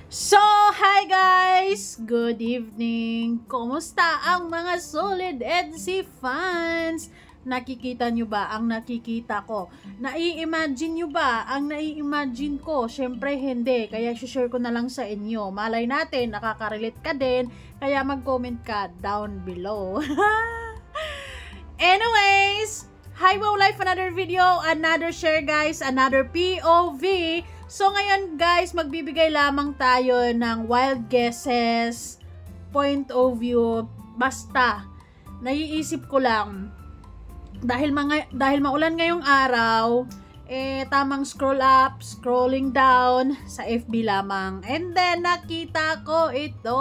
So, hi guys! Good evening! Kumusta ang mga solid EDC fans? Nakikita nyo ba ang nakikita ko? Nai-imagine nyo ba ang nai-imagine ko? Syempre hindi, kaya share ko na lang sa inyo. Malay natin, nakaka-relate ka din, kaya mag-comment ka down below. Anyways, hi Wow Life, another video, another share guys, another POV. So ngayon guys, magbibigay lamang tayo ng wild guesses, point of view, basta naiisip ko lang dahil maulan ngayong araw, tamang scroll up, scrolling down sa FB lamang. And then nakita ko ito.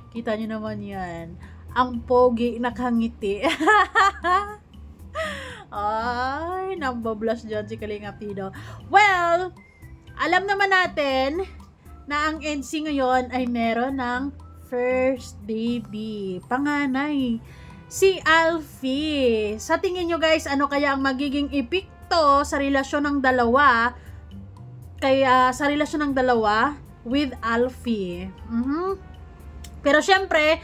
Kita nyo naman 'yan. Ang pogi nakangiti. Ay, nambablush dyan si Kalinga Pido. Well, alam naman natin na ang EDC ngayon ay meron ng first baby, panganay, si Alfie. Sa tingin nyo guys, ano kaya ang magiging epekto sa relasyon ng dalawa, with Alfie? Pero syempre,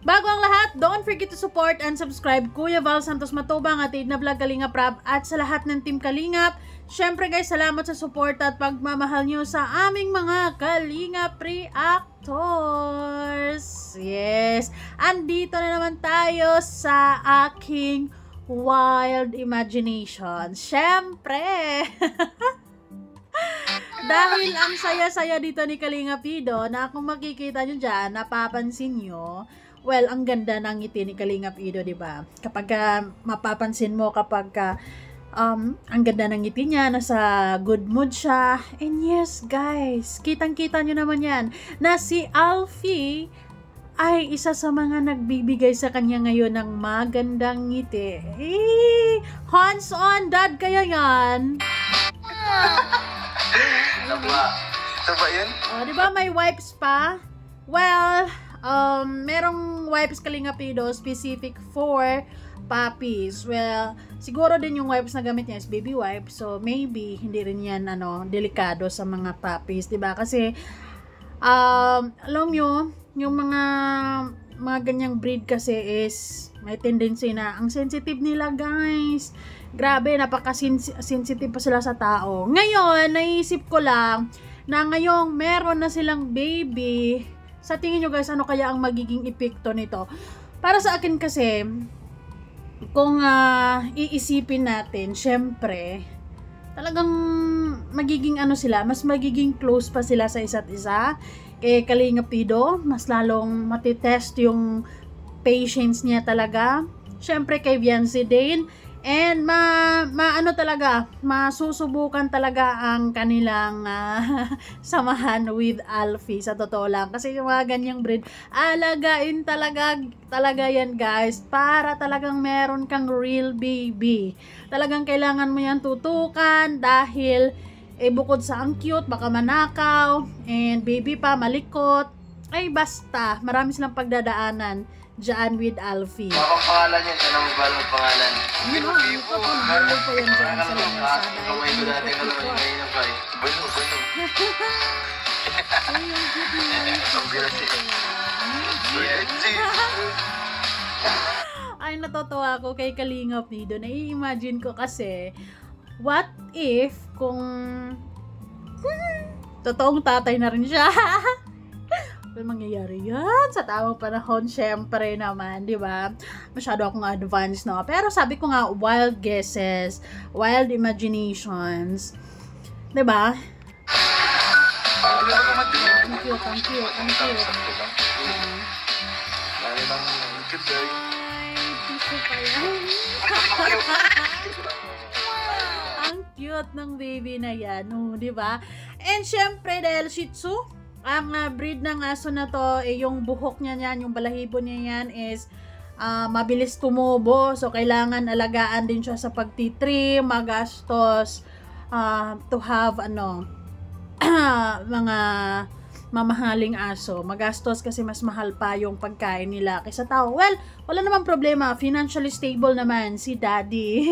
bago ang lahat, don't forget to support and subscribe Kuya Val Santos Matubang at Edna Vlog Kalingap Rab at sa lahat ng Team Kalingap. Syempre guys, salamat sa support at pagmamahal nyo sa aming mga Kalingap reactors. Yes, andito na naman tayo sa aking wild imagination. Syempre, dahil ang saya-saya dito ni Kalinga Pido na kung makikita nyo dyan, napapansin nyo, well, ang ganda ng ngiti ni Kalinga Pido, diba? Kapag mapapansin mo, kapag ang ganda ng ngiti niya, nasa good mood siya. And yes, guys, kitang-kita nyo naman yan, na si Alfie ay isa sa mga nagbibigay sa kanya ngayon ng magandang ngiti. Hands-on dad kaya yan? Ito ba yun? Diba may wipes pa? Well, merong wipes Kalinga Pido specific for puppies. Well, siguro din yung wipes na gamit niya is baby wipes. So, maybe, hindi rin yan, delikado sa mga puppies. Diba? Kasi, alam nyo, yung mga ganyang breed kasi is, may tendency na, ang sensitive nila, guys. Grabe, napaka-sensitive pa sila sa tao. Ngayon, naisip ko lang, na ngayong meron na silang baby, sa tingin nyo guys, ano kaya ang magiging epekto nito? Para sa akin kasi, kung iisipin natin, syempre, talagang magiging mas magiging close pa sila sa isa't isa. Kalinga Pido, mas lalong matitest yung patience niya talaga. Syempre kay Viancy din. And masusubukan talaga ang kanilang samahan with Alfie, sa totoo lang. Kasi yung mga ganyang breed, alagain talaga yan guys, para talagang meron kang real baby. Talagang kailangan mo yan tutukan dahil bukod sa ang cute, baka manakaw, and baby pa, malikot. Ay basta, marami silang pagdadaanan dyan with Alfie. Ang pangalan yan, ano mo ba ang pangalan? Yun o, ito po, mahal pa yan dyan sa lamesa. Kamay ko dati ka naman ngayon ng kay. Bano. Ay, ang cute niya. Ang birasi. Ay, natutuwa ako kay Kalinga Pido. Nai-imagine ko kasi, what if kung totoong tatay na rin siya? Well, mangyayari yan sa tamang panahon, syempre naman, di ba? Masyado akong advanced, no? Pero sabi ko nga, wild guesses, wild imaginations, di ba? Ang cute. Ay, piso pa yan. Ang cute ng baby na yan, no? Di ba? And syempre, dahil Shih Tzu, ang breed ng aso na to, yung buhok niya yan, yung balahibo niya yan is mabilis tumubo. So, kailangan alagaan din siya sa pagtitrim, magastos to have mga mamahaling aso. Magastos kasi mas mahal pa yung pagkain nila kaysa tao. Well, wala namang problema. Financially stable naman si daddy.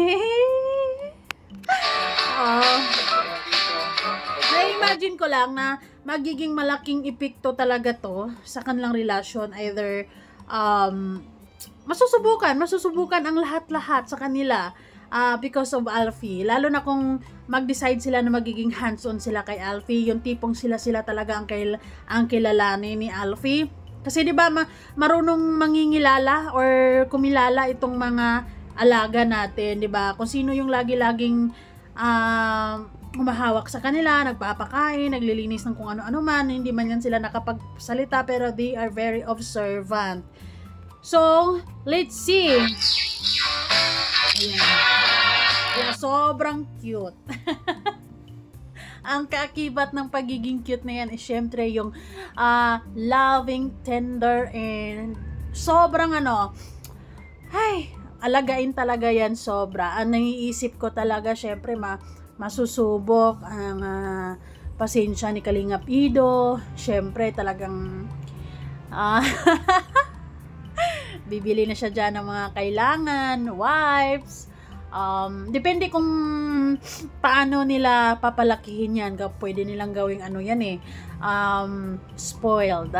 Na-imagine ko lang na magiging malaking epekto talaga to sa kanilang relasyon. Either masusubukan ang lahat-lahat sa kanila because of Alfie. Lalo na kung mag-decide sila na magiging hands-on sila kay Alfie, yung tipong sila talaga ang kilalanin ni Alfie. Kasi 'di ba marunong mangingilala or kumilala itong mga alaga natin, 'di ba? Kung sino yung lagi-laging humahawak sa kanila, nagpapakain, naglilinis ng kung ano-ano man, hindi man yan sila nakapagsalita, pero they are very observant. So, let's see. Ayan. Kaya sobrang cute. Ang kaakibat ng pagiging cute na yan is syempre yung loving, tender, and sobrang alagain talaga yan sobra. Ang naiisip ko talaga syempre masusubok ang pasensya ni Kalingap Ido. Syempre talagang bibili na siya dyan ng mga kailangan, wipes. Depende kung paano nila papalakihin yan. Pwede nilang gawing spoiled.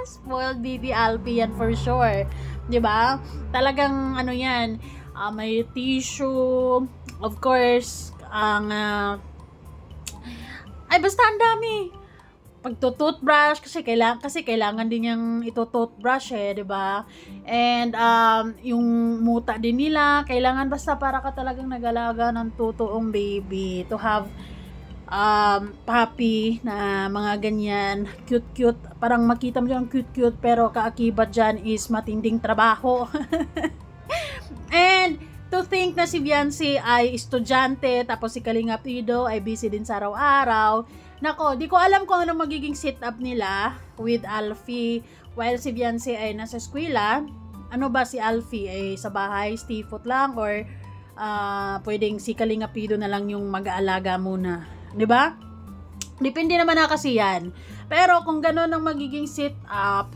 Spoiled baby Alfie yan for sure. 'Di ba? Talagang yan, may tissue, of course, basta ang dami. Pagto-toothbrush kasi kailangan din niyang ito-toothbrush 'di ba? And yung muta din nila, kailangan basta para ka talagang nag-alaga ng totoong baby, to have puppy na mga ganyan, cute, parang makita mo yung cute, pero kaakibat dyan is matinding trabaho. And to think na si Viancy ay estudyante, tapos si Kalingap Ido ay busy din sa araw-araw. Nako, di ko alam kung ano magiging setup nila with Alfie while si Viancy ay nasa eskwela. Ano ba si Alfie ay sa bahay, stay put lang, or pwedeng si Kalingap Ido na lang yung mag-aalaga muna, 'di ba? Depende naman na kasi yan. Pero kung gano'n ang magiging setup,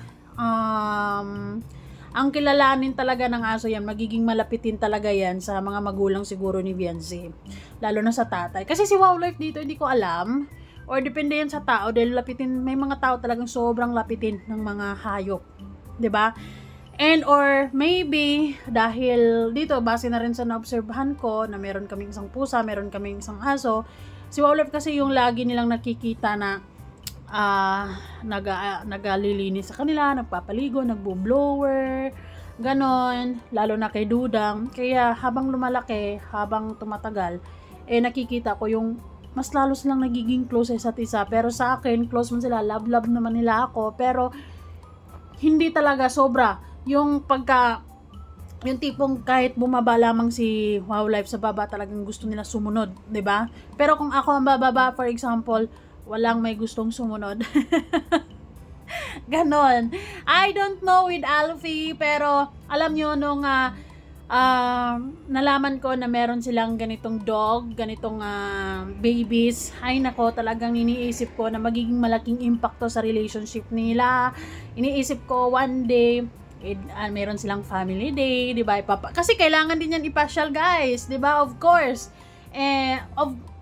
ang kilalanin talaga ng aso yan, magiging malapitin talaga yan sa mga magulang siguro ni Viancy, lalo na sa tatay. Kasi si Wildlife dito hindi ko alam, or depende yan sa tao, dahil may mga tao talagang sobrang lapitin ng mga hayop, 'di ba? And or maybe dahil dito base na rin sa naobserbahan ko na meron kaming isang pusa, meron kaming isang aso. Si Wildlife kasi yung lagi nilang nakikita na nagalilinis sa kanila, nagpapaligo, nagbo-blower, ganon, lalo na kay Dudang. Kaya habang lumalaki, habang tumatagal, nakikita ko yung mas lalo silang nagiging close sa isa't isa. Pero sa akin, close man sila, love naman nila ako, pero hindi talaga sobra. Yung tipong kahit bumaba lamang si Wildlife sa baba, talagang gusto nila sumunod, 'di ba? Pero kung ako ang bababa, for example, walang may gustong sumunod. Ganon. I don't know with Alfie, pero alam nyo nung nalaman ko na meron silang ganitong dog, ganitong babies, ay nako, talagang iniisip ko na magiging malaking impacto sa relationship nila. Iniisip ko one day, meron silang family day, 'di ba? Kasi kailangan din yan ipasyal, guys, 'di ba? Of course.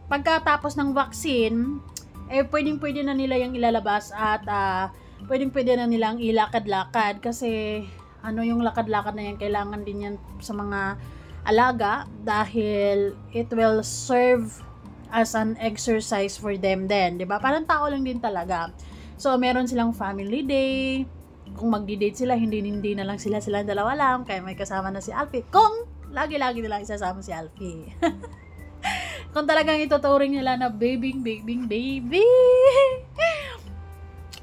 Pagkatapos ng vaccine, pwedeng-pwede na nila yung ilalabas at pwedeng-pwede na nilang ilakad-lakad kasi yung lakad-lakad na yan, kailangan din yan sa mga alaga dahil it will serve as an exercise for them then, 'di ba? Parang tao lang din talaga. So, meron silang family day. Kung magdi-date sila, hindi na lang sila dalawa lang, kaya may kasama na si Alfie. Kung lagi-lagi nilang isasama si Alfie. Kung talagang ituturing nila na baby.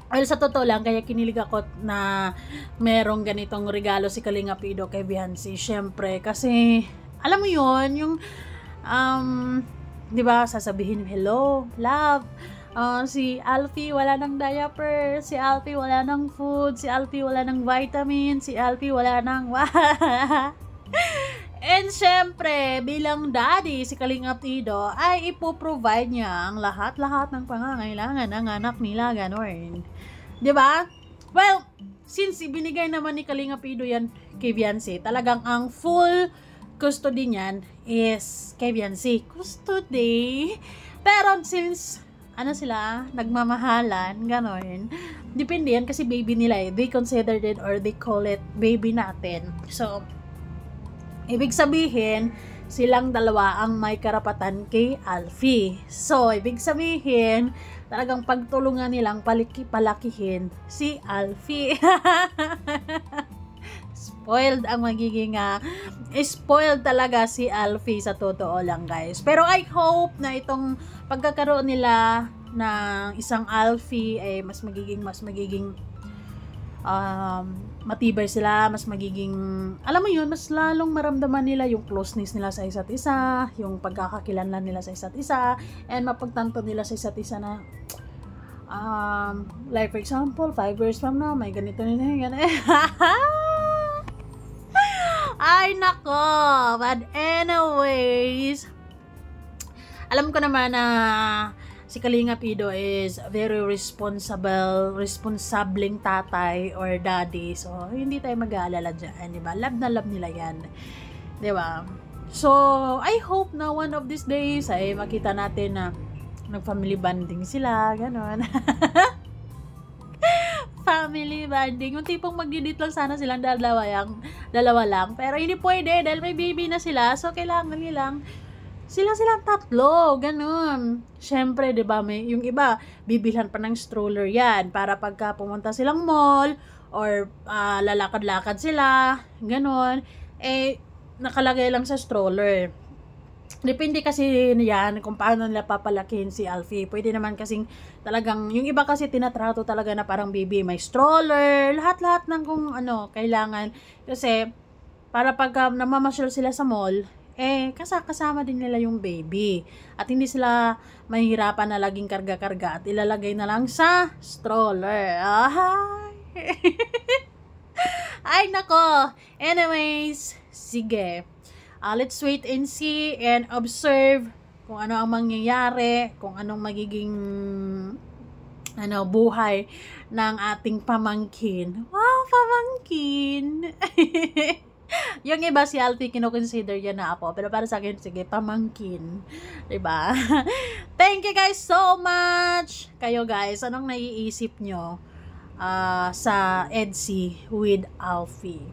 Well, sa totoo lang, kaya kinilig ako na merong ganitong regalo si Kalingap Ido kay Viancy. Syempre, kasi, alam mo yun, yung, di ba, sasabihin, hello, love, si Alfie wala ng diaper, si Alfie wala ng food, si Alfie wala ng vitamin, si Alfie wala ng and syempre, bilang daddy, si Kalingap Ido ay ipoprovide niya ang lahat-lahat ng pangangailangan ng anak nila, gano'n. 'Di ba? Well, since ibinigay naman ni Kalingap Ido yan kay Viancy, talagang ang full custody niyan is kay Viancy. Custody. Pero since ano sila, nagmamahalan, ganon. Depende yan kasi baby nila eh. They consider it or they call it baby natin. So, ibig sabihin, silang dalawa ang may karapatan kay Alfie. So, ibig sabihin, talagang pagtulungan nilang palakihin si Alfie. Spoiled ang magiging spoiled talaga si Alfie sa totoo lang, guys. Pero I hope na itong pagkakaroon nila ng isang Alfie ay mas magiging matibay sila, mas magiging, alam mo yun, mas lalong maramdaman nila yung closeness nila sa isa't isa, yung pagkakakilanlan nila sa isa't isa, and mapagtanto nila sa isa't isa na like for example, 5 years from now, may ganito nila, ay nako. But anyways, alam ko naman na si Kalinga Pido is very responsableng tatay or daddy. So, hindi tayo mag-aalala dyan, di ba? Love na love nila yan. Di ba? So, I hope na one of these days ay makita natin na nag-family bonding sila, ganon. Family bonding. Yung tipong mag-edit lang sana silang dalawa lang. Pero hindi pwede dahil may baby na sila. So, kailangan nilang silang tatlo, ganun. Syempre, 'di ba, may yung iba bibilhan pa ng stroller 'yan para pagka pumunta silang mall or lalakad-lakad sila, ganun, eh nakalagay lang sa stroller. Depende kasi yan kung paano nila papalakihin si Alfie. Pwede naman kasing talagang, yung iba kasi tinatrato talaga na parang baby, may stroller, lahat-lahat ng kung ano kailangan. Kasi para pagka namamasyal sila sa mall, eh kasama din nila yung baby. At hindi sila mahihirapan na laging karga-karga at ilalagay na lang sa stroller. Ay nako. Anyways, sige. Let's wait and see and observe kung ano ang mangyayari, kung anong magiging buhay ng ating pamangkin. Wow, pamangkin! Yung iba si Alfie kino-consider yan na apo, pero para sa akin, sige, pamangkin. Diba? Thank you guys so much! Kayo guys, anong naiisip nyo sa EDSI with Alfie?